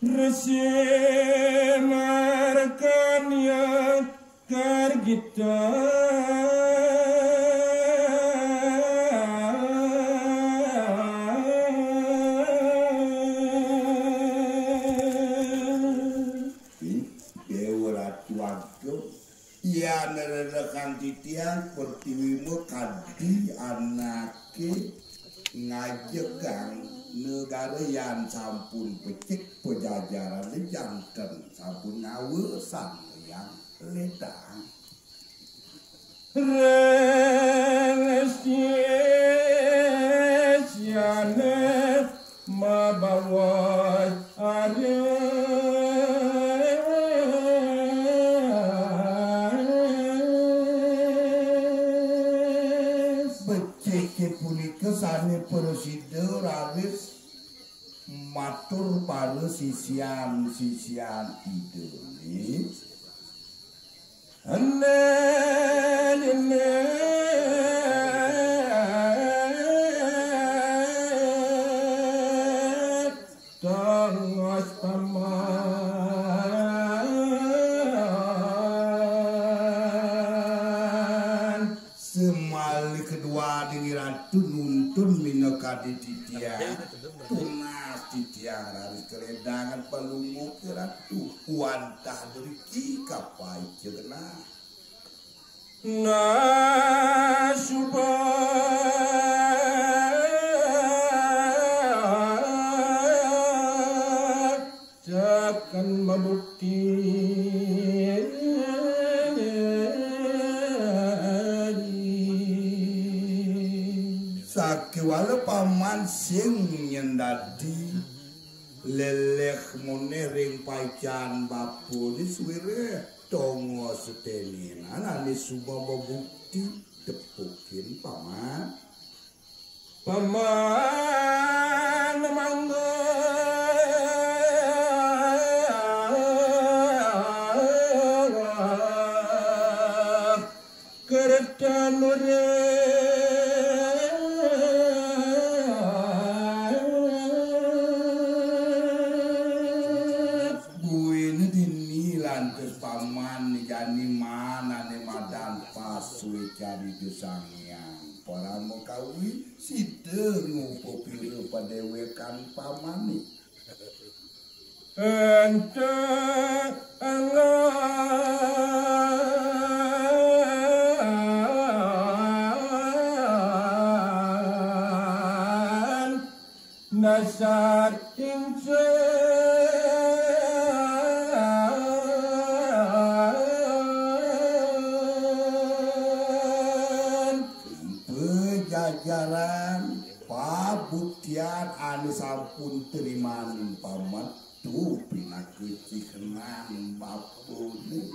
Resemarkan yang kargita ya nerekan titian pertiwimu kadi anake ngajegang negara yang sampun becik pejajaran janten sampun ngawesan yang ledang relasiasiane mabawas are kesane prosedur habis matur para sisian-sisian idene tangos paman semali kedua dengiran nuntun minokadi titian tunas titian hari keredangan pelungu keratu wantah dari kapai cegena nasubat akan membukti wala paman sing nyendadi leleh monering paican bapu di suwire tongo setelina nani suba bukti tepukin paman mangga kereta nure jadi gesangnya para mukawi sida ngupo pilih padewekan pamani ente angan nasar ince jajaran pabuktian anu sampun teriman paman tuh pinakeucikeun bapuni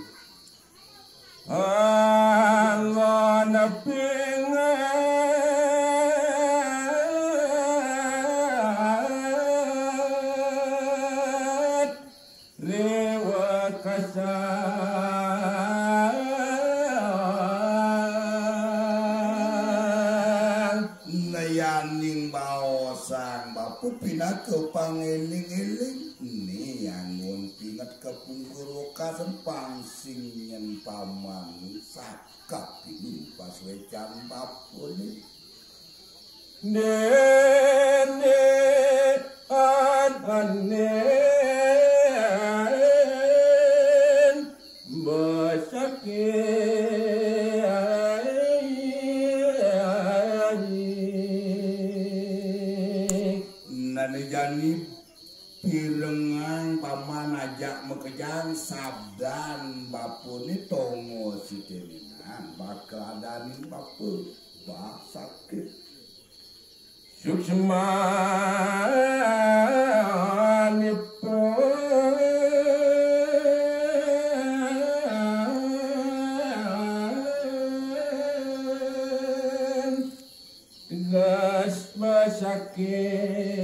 alana pingat lewat ning baosang bapu pindah ke pangeling-eling ini yang ngun pingat ke pungguru kasen pangsing nyen paman sakap ini pas wecan bapu nih nene anen basake jani pirengan paman ajak mekejang sabdan bapuni tongo sitelinan bakal adanin bapu bah sakit suksma nipun gas masakit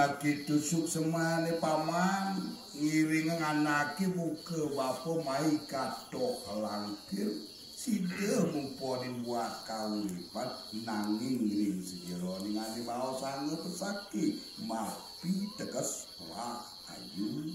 nginaki tusuk semane paman ngiring anake muka bapa mai katok langkir sida mumponi buat kawipat nanging ring sejero ningani mau sange pesaki mapi tegas wah ayu